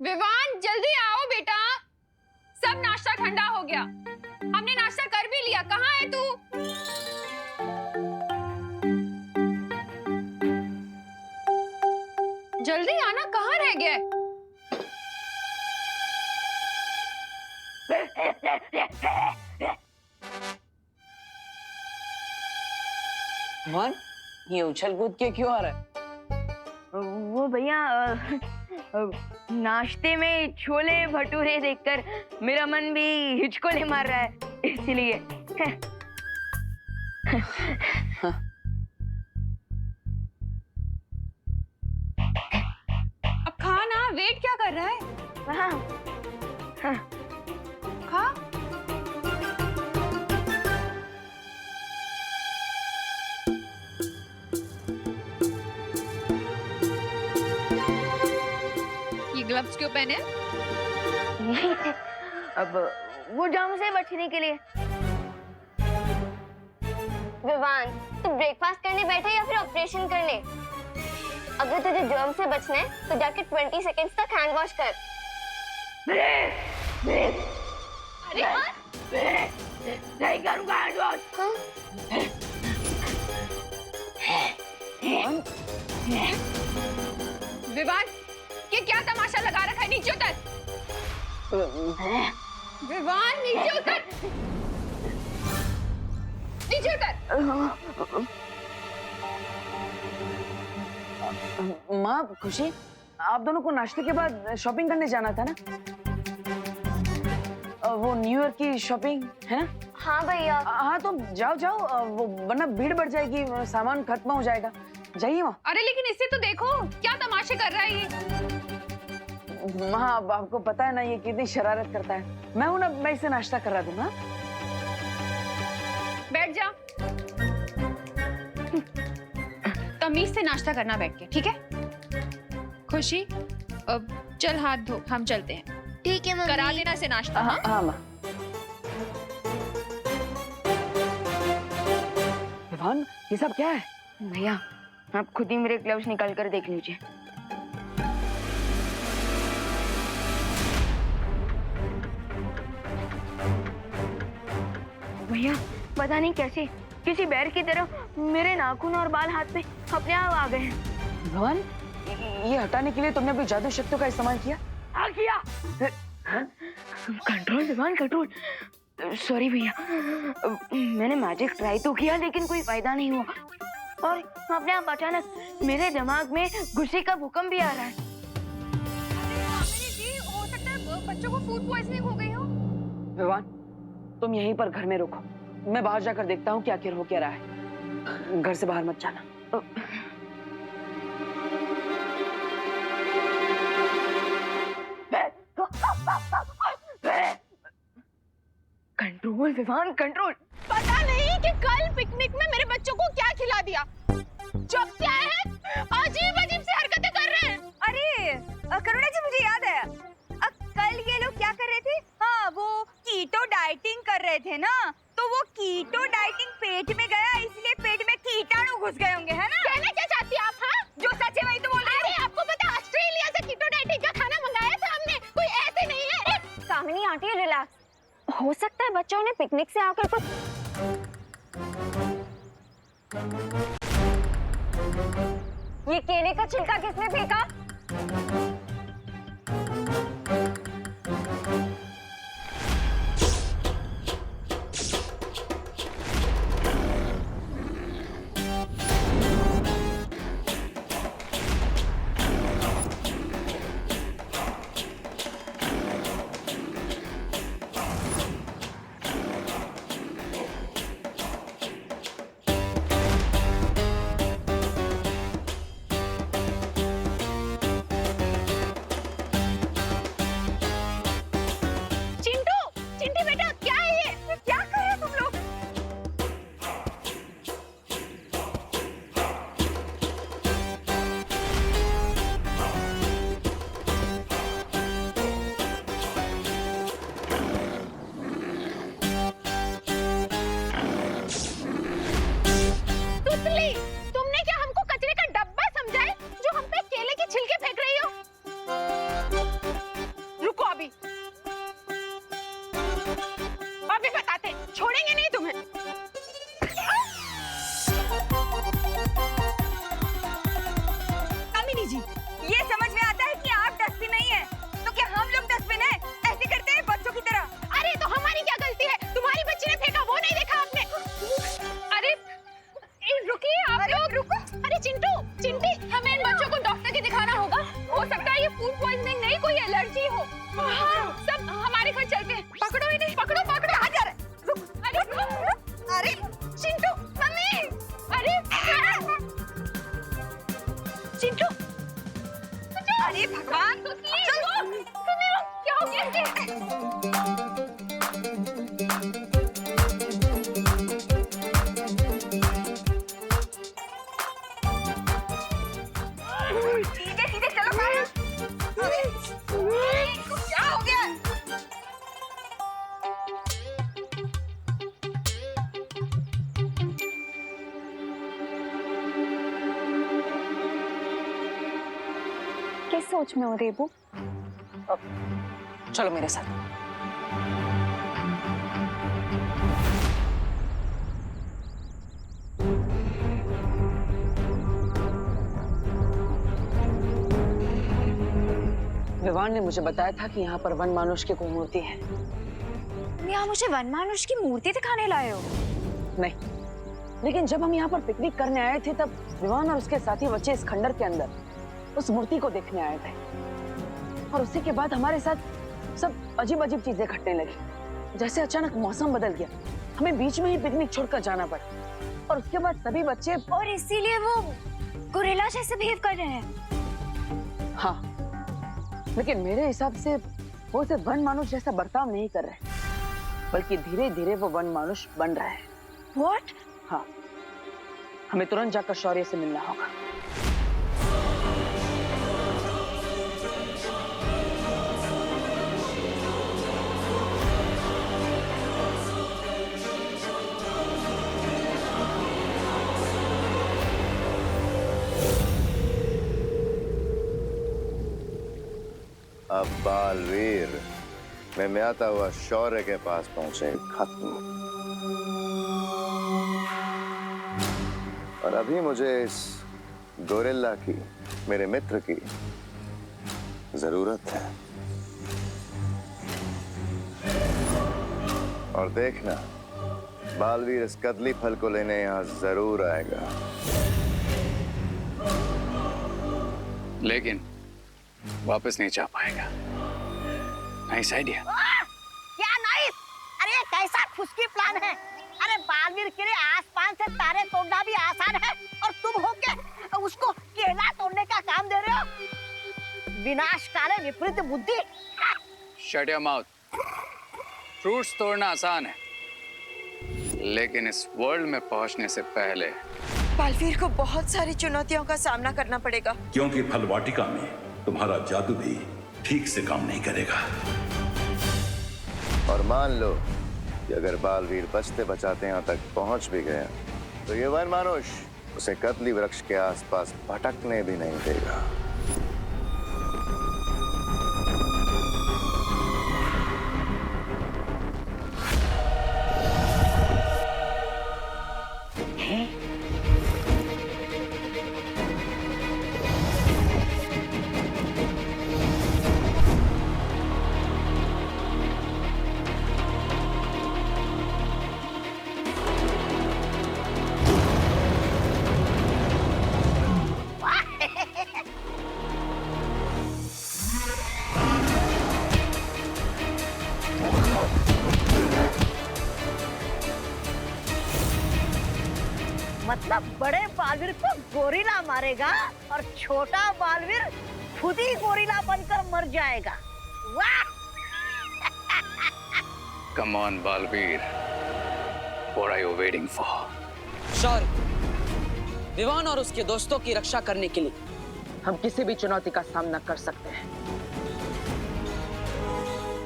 विवान जल्दी आओ बेटा, सब नाश्ता ठंडा हो गया। हमने नाश्ता कर भी लिया। कहाँ है तू? जल्दी आना, कहाँ रह गया? वन, ये उछल कूद के क्यों आ रहा है? वो भैया नाश्ते में छोले भटूरे देखकर मेरा मन भी हिचकोले मार रहा है, इसलिए। अब खा ना, वेट क्या कर रहा है? हाँ, हाँ। खा। ये ग्लव्स क्यों पहने? अब वो जर्म से बचने के लिए। विवान, तू ब्रेकफास्ट करने बैठे या फिर ऑपरेशन करने? अगर तुझे जर्म से बचना है तो जाके 20 सेकंड्स तक हैंड वॉश कर। अरे नहीं करूंगा हैंड वॉश। विवान, ये क्या तमाशा लगा रखा है? नीचे उतर। विवान नीचे उतर, नीचे उतर। माँ, खुशी, आप दोनों को नाश्ते के बाद शॉपिंग करने जाना था ना? वो न्यू ईयर की शॉपिंग है ना? हाँ भैया। हाँ तो जाओ जाओ, वो वरना भीड़ बढ़ जाएगी, सामान खत्म हो जाएगा। जाइए माँ। अरे लेकिन इसे तो देखो, क्या तमाशे कर रहा है ये। माँ, अब आपको पता है ना ये कितनी शरारत करता है। मैं हूं ना, मैं इसे नाश्ता करा दूंगा। बैठ जा। तमीज से नाश्ता करना बैठ के, ठीक है? खुशी, अब चल हाथ धो, हम चलते हैं। ठीक है मम्मी। करा देना से नाश्ता। हाँ हाँ माँ। विवान, ये सब क्या है? भैया, आप खुद ही मेरे ग्लव्स निकाल कर देख लीजिए। भैया, पता नहीं कैसे किसी बैर की तरह मेरे नाखून और बाल हाथ पे अपने आप आ गए हैं। विवान, ये हटाने के लिए तुमने अपनी जादू शक्तियों का इस्तेमाल किया? हाँ किया। Control Vivaan, control. सॉरी भैया, मैंने मैजिक ट्राई तो किया लेकिन कोई फायदा नहीं हुआ, और अपने आप अचानक मेरे दिमाग में गुस्से का भूकंप भी आ रहा है। हो सकता है बच्चों को फूड पॉइजनिंग हो गई हो। विवान, तुम यहीं पर घर में रुको, मैं बाहर जाकर देखता हूँ क्या आखिर हो क्या रहा है। घर से बाहर मत जाना। Control Vivaan, control. पता नहीं कि कल पिकनिक में मेरे बच्चों को क्या खिला दिया। जब से आए हैं अजीब अजीब सी हरकतें कर रहे हैं। अरे करुणा जी, मुझे याद है, कल ये लोग क्या कर रहे थे? हाँ, वो कीटो डाइटिंग कर रहे थे ना, तो वो कीटो डाइटिंग पेट में गया, इसलिए पेट में कीटाणु घुस गए होंगे, है ना? कहना क्या चाहती हैं आप? हाँ, जो सच है वही तो बोल रही हूँ। अरे आपको पता ऑस्ट्रेलिया से कीटो डाइटिंग का खाना मंगाया था हमने, कोई ऐसे नहीं है। कामिनी आंटी रिलैक्स। हो सकता है बच्चों ने पिकनिक से आकर कुछ। ये केले का छिलका किसने फेंका? हाँ, सब हमारे घर चलते हैं। पकड़ो इन्हें, पकड़ो पकड़ो। कहाँ जा रहे? रुक, अरे चिंटू, मम्मी, अरे चिंटू, अरे भगवान, सुनी, क्या हो गया इसे? सीधे सीधे चलो बाहर। अरे, इसको क्या हो गया? किस सोच में हो रेबू? चलो मेरे साथ। विवान ने मुझे बताया था कि यहाँ पर वन मानुष की कोई मूर्ति है। तुम यहाँ मुझे वन मानुष की मूर्ति दिखाने लाए हो? नहीं, लेकिन जब हम यहाँ पर पिकनिक करने आए थे तब विवान और उसके साथी बच्चे इस खंडर के अंदर उस मूर्ति को देखने आए थे और उसी के बाद हमारे साथ सब अजीब अजीब चीजें घटने लगी। जैसे अचानक मौसम बदल गया, हमें बीच में ही पिकनिक छोड़कर जाना पड़ा और उसके बाद सभी बच्चे और इसीलिए वो गोरिल्ला जैसे बिहेव कर रहे हैं। हाँ, लेकिन मेरे हिसाब से वो सिर्फ वन मानुष जैसा बर्ताव नहीं कर रहे, बल्कि धीरे धीरे वो वन मानुष बन रहे हैं। What? हाँ, हमें तुरंत जाकर शौर्य से मिलना होगा। अब बालवीर में म्याता हुआ शौर्य के पास पहुंचे खत्म। और अभी मुझे इस गोरिल्ला की, मेरे मित्र की जरूरत है। और देखना, बालवीर इस कदली फल को लेने यहां जरूर आएगा। लेकिन वापस नहीं जा पाएगा। Nice idea. क्या नाइस? अरे कैसा खुशकी प्लान है। अरे बालवीर के लिए आसमान से तारे तोड़ना भी आसान है और तुम हो के उसको केला तोड़ने का काम दे रहे हो। विनाशकारी विपरीत बुद्धि। Shut your mouth. फ्रूट्स तोड़ना आसान है, लेकिन इस वर्ल्ड में पहुंचने से पहले बालवीर को बहुत सारी चुनौतियों का सामना करना पड़ेगा। क्योंकि फल वाटिका में तुम्हारा जादू भी ठीक से काम नहीं करेगा। और मान लो कि अगर बालवीर बचते बचाते यहाँ तक पहुंच भी गया तो ये वन मानुष उसे कदली वृक्ष के आसपास भटकने भी नहीं देगा। मतलब बड़े बालवीर को गोरिल्ला मारेगा और छोटा बालवीर खुद ही गोरिल्ला बनकर मर जाएगा। वाह! Come on Baalveer, what are you waiting for? Shaurya, Vivaan और उसके दोस्तों की रक्षा करने के लिए हम किसी भी चुनौती का सामना कर सकते हैं।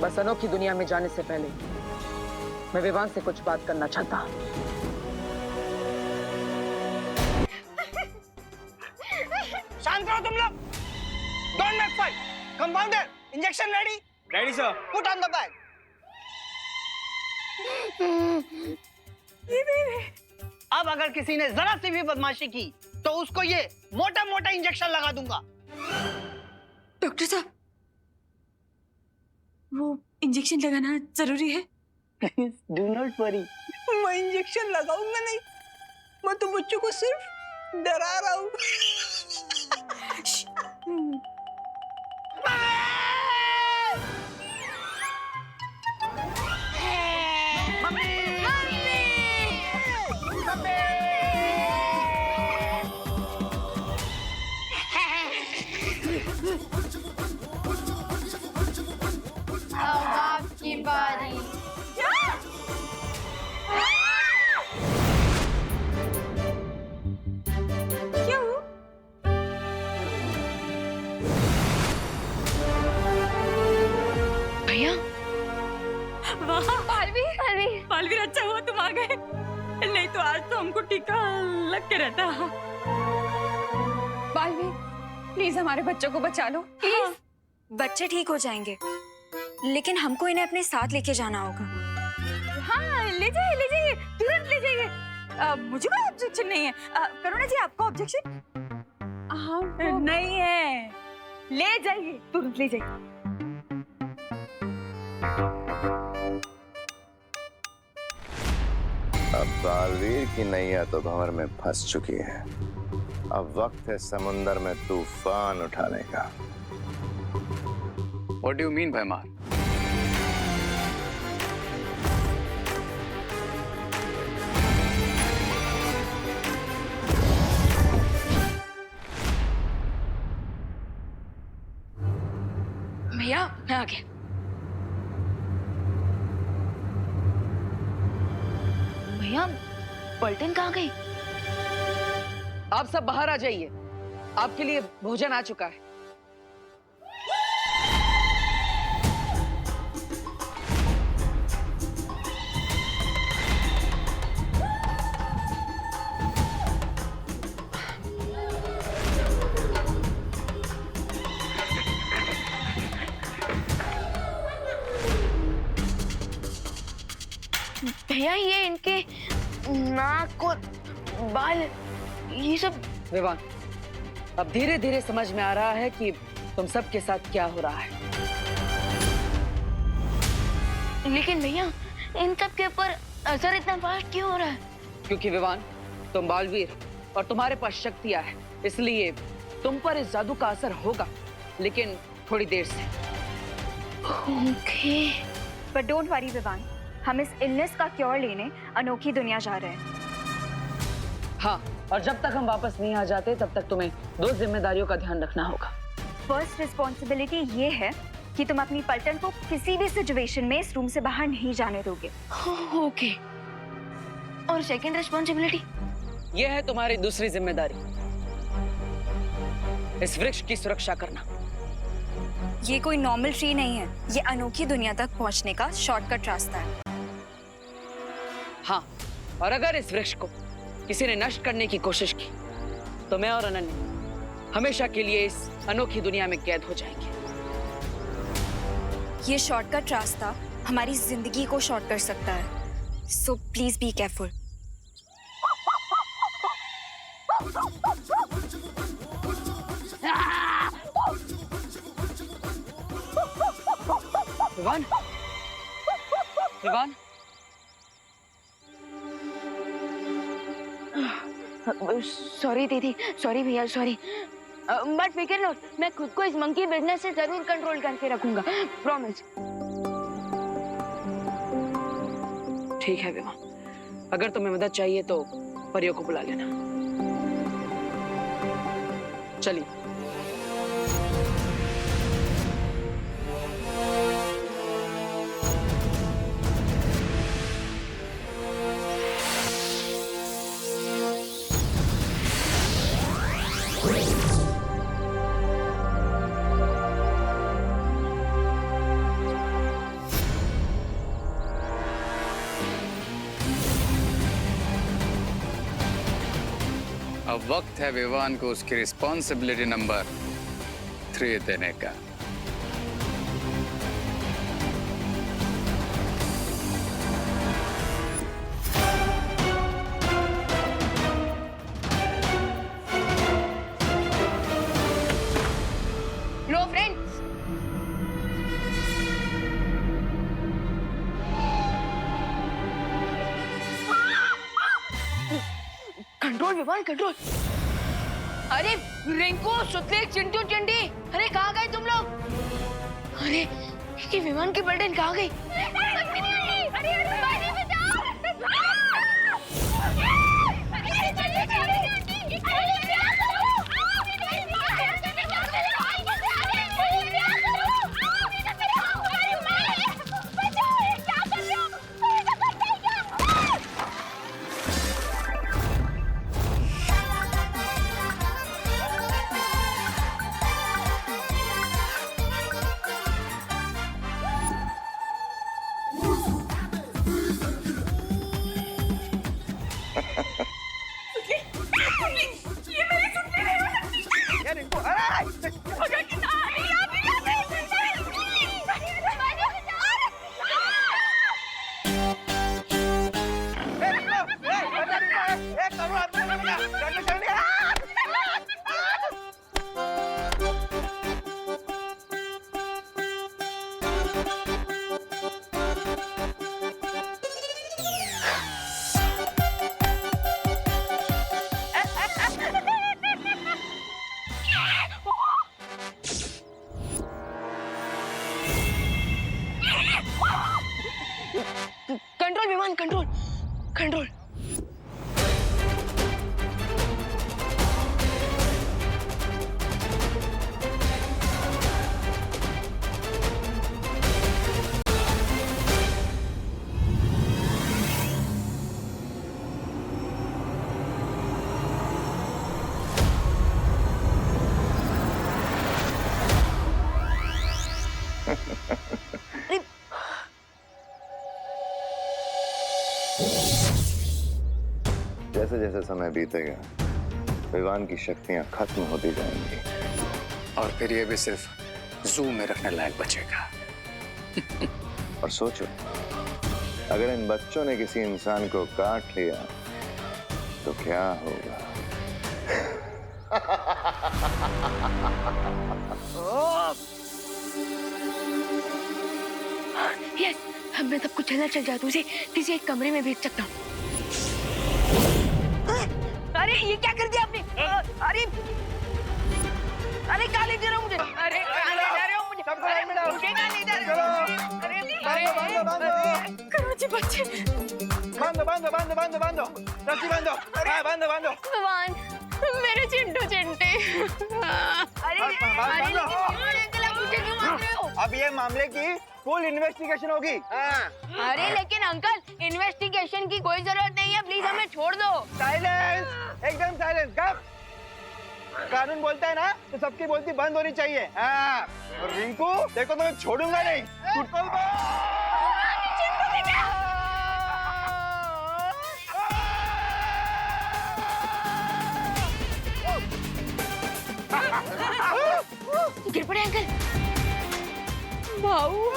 बस अनोखी दुनिया में जाने से पहले मैं विवान से कुछ बात करना चाहता हूँ। शांत रहो तुम लोग। Don't make fight. Compounder, injection ready? Ready sir. Put on the bag. अब अगर किसी ने जरा सी भी बदमाशी की तो उसको ये मोटा मोटा इंजेक्शन लगा दूंगा। डॉक्टर साहब, वो इंजेक्शन लगाना जरूरी है? डू नॉट वरी, मैं इंजेक्शन लगाऊंगा नहीं, मैं तो बच्चों को सिर्फ डरा रहा हूँ। हमको टीका लग के रहता है। बालवीर, प्लीज हमारे बच्चों को बचा लो, प्लीज। बच्चे ठीक हो जाएंगे, लेकिन हमको इन्हें अपने साथ लेके जाना होगा। हाँ, ले जाइए, तुरंत ले जाइए। मुझे कोई ऑब्जेक्शन नहीं है। करुणा जी, आपको ऑब्जेक्शन? हाँ, नहीं है। ले जाइए, तुरंत ले जाइए। अब बालवीर की नैया तो भंवर में फंस चुकी है। अब वक्त है समुंदर में तूफान उठाने का। What do you mean, भैमार? भैया, मैं आ गया। भैया, पलटन कहाँ गई? आप सब बाहर आ जाइए, आपके लिए भोजन आ चुका है। भैया, ये इनके नाक और बाल, ये सब। विवान, अब धीरे धीरे समझ में आ रहा है कि तुम सबके साथ क्या हो रहा है। लेकिन भैया, इन सब के ऊपर असर इतना फास्ट क्यों हो रहा है? क्योंकि विवान, तुम बालवीर और तुम्हारे पास शक्तियां है, इसलिए तुम पर इस जादू का असर होगा, लेकिन थोड़ी देर से। Okay. But don't worry, Vivaan, हम इस इलनेस का क्योर लेने अनोखी दुनिया जा रहे हैं। हाँ, और जब तक हम वापस नहीं आ जाते तब तक तुम्हें 2 जिम्मेदारियों का ध्यान रखना होगा। फर्स्ट रिस्पॉन्सिबिलिटी ये है कि तुम अपनी पलटन को किसी भी सिचुएशन में इस रूम से बाहर नहीं जाने दोगे। ओके। और सेकंड रिस्पॉन्सिबिलिटी? ये है तुम्हारी दूसरी जिम्मेदारी, इस वृक्ष की सुरक्षा करना। ये कोई नॉर्मल ट्री नहीं है, ये अनोखी दुनिया तक पहुंचने का शॉर्टकट रास्ता है। हाँ, और अगर इस वृक्ष को किसी ने नष्ट करने की कोशिश की तो मैं और अनन्या हमेशा के लिए इस अनोखी दुनिया में कैद हो जाएंगे। ये शॉर्टकट रास्ता हमारी जिंदगी को शॉर्ट कर सकता है, so please be careful. Vivaan, Vivaan, sorry दीदी, सॉरी भैया, सॉरी। बट फिकर नो, मैं खुद को इस मंकी बिजनेस से जरूर कंट्रोल करके रखूंगा, प्रॉमिस। ठीक है विवान, अगर तुम्हें मदद चाहिए तो परियों को बुला लेना। चलिए। अब वक्त है विवान को उसकी रिस्पॉन्सिबिलिटी नंबर 3 देने का। लो फ्रेंड्स, कंट्रोल विवान, कंट्रोल। अरे रिंकू, सुतले, चिंटू, चिंटी, अरे कहाँ गए तुम लोग? अरे ये विमान की पलटन कहाँ गई? कंट्रोल विमान, कंट्रोल कंट्रोल। जैसे जैसे समय बीतेगा विमान की शक्तियां खत्म होती जाएंगी और फिर ये भी सिर्फ जू में रखने लायक बचेगा। और सोचो अगर इन बच्चों ने किसी इंसान को काट लिया तो क्या होगा? यस, मैं तब कुछ चलना चल जाता हूँ, उसे किसी एक कमरे में भेज सकता हूँ। अरे ये क्या कर दिया आपने? अरे अरे कहाँ ले जा रहे हो मुझे? अरे कहाँ ले जा रहे हो मुझे? मुझे कहाँ ले जा रहे हो? अरे करो जी बच्चे। बांधो रस्सी बांधो। हाँ, बांधो। विवान, मेरे चिंटू चिंटे। अरे अंकल आप मुझे क्यों मार रहे हो? अब ये मामले की फुल इन्वेस्टिगेशन होगी। अरे लेकिन अंकल, इन्वेस्टिगेशन की कोई जरूरत नहीं है, प्लीज हमें छोड़ दो। साइलेंस, एकदम साइलेंस। गप। कानून बोलता है ना तो सबकी बोलती बंद होनी चाहिए। हाँ। और रिंकू देखो तो मैं छोड़ूंगा नहीं। गिर पड़े अंकल। भाऊ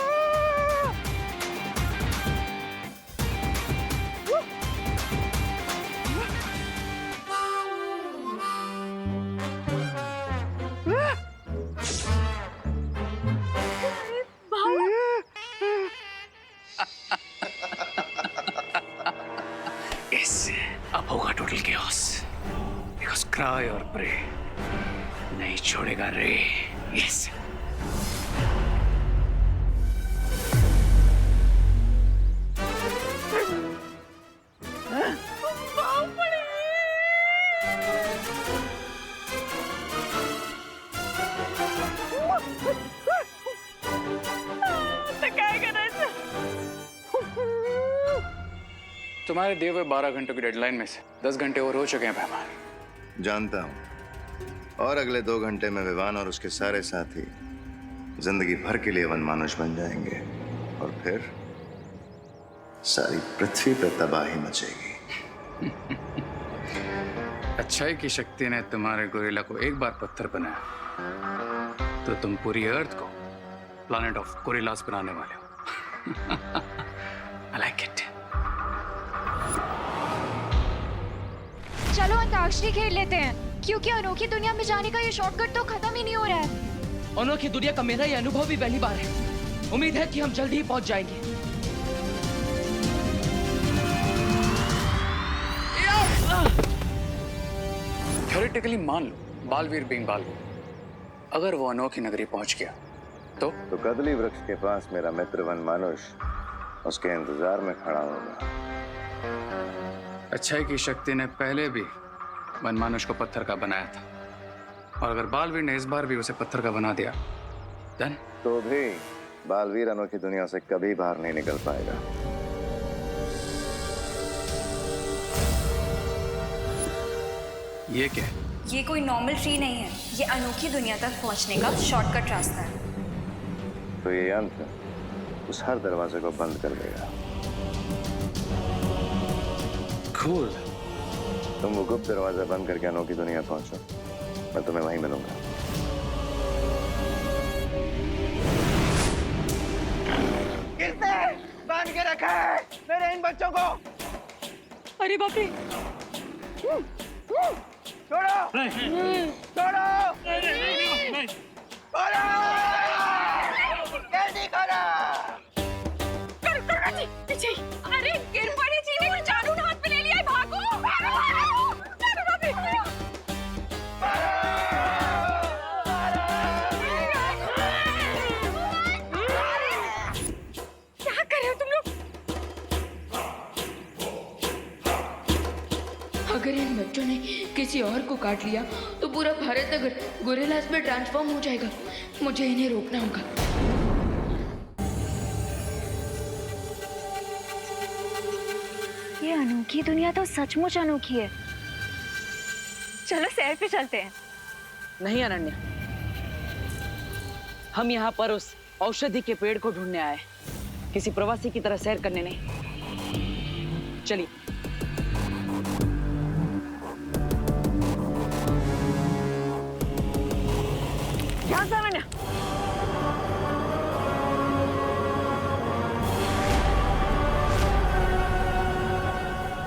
अब होगा टोटल chaos because cry और pray नहीं छोड़ेगा रे। यस तुम्हारे दिए हुए 12 घंटों की डेडलाइन में से 10 घंटे और हो चुके हैं भैमान। जानता हूं और अगले 2 घंटे में विवान और उसके सारे साथी जिंदगी भर के लिए वनमानुष बन जाएंगे और फिर सारी पृथ्वी पर तबाही मचेगी। अच्छाई की शक्ति ने तुम्हारे गोरिल्ला को एक बार पत्थर बनाया तो तुम पूरी अर्थ को प्लैनेट ऑफ गोरिल्लास बनाने वाले हो। I like it. चलो अंताक्षरी खेल लेते हैं, क्योंकि अनोखी दुनिया में जाने का ये शॉर्टकट तो खत्म ही नहीं हो रहा है। अनोखी दुनिया का मेरा ये अनुभव भी पहली बार है। उम्मीद है कि हम जल्दी ही पहुंच जाएंगे। थ्योरेटिकली मान लो बालवीर बीइंग बालवीर, अगर वो अनोखी नगरी पहुंच गया तो कदली वृक्ष के पास मेरा मित्र वनमानुष उसके इंतजार में खड़ा होगा। अच्छाई की शक्ति ने पहले भी वनमानुष को पत्थर का बनाया था, और अगर बालवीर ने इस बार भी उसे पत्थर का बना दिया देन तो भी बालवीर अनोखी दुनिया से कभी बाहर नहीं निकल पाएगा। ये क्या है? ये कोई नॉर्मल ट्री नहीं है, ये अनोखी दुनिया तक पहुंचने का शॉर्टकट रास्ता है। तो ये यंत्र उस हर दरवाजे को बंद कर देगा। Cool. तुम वो गुप्त दरवाजा बंद करके अनोखी दुनिया पहुंचो, मैं तुम्हें वहीं मिलूंगा। किसने बांध के रखा है मेरे इन बच्चों को? अरे बाप रे! छोड़ो! छोड़ो! छोड़ो! जल्दी करो! करुणा जी, पीछे! अरे गिर पड़ी जी ने चाकू हाथ में ले लिया है, भागो! भागो! अरे बाप रे! क्या कर रहे हो तुम लोग? बच्चों ने किसी और को काट लिया तो पूरा भारत अगर गोरिल्लास में ट्रांसफॉर्म हो जाएगा। मुझे इन्हें रोकना होगा। ये अनोखी दुनिया तो सचमुच अनोखी है। चलो सैर पे चलते हैं। नहीं अनन्या, हम यहाँ पर उस औषधि के पेड़ को ढूंढने आए, किसी प्रवासी की तरह सैर करने नहीं। चलिए। ध्यान से अनन्या।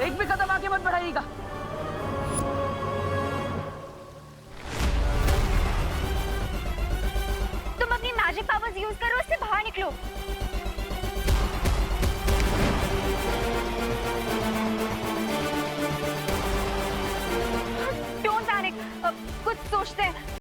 एक भी कदम आगे मत बढ़ाइएगा। तुम अपनी मैजिक पावर्स यूज करो, उससे बाहर निकलो। डोंट पैनिक, कुछ सोचते हैं।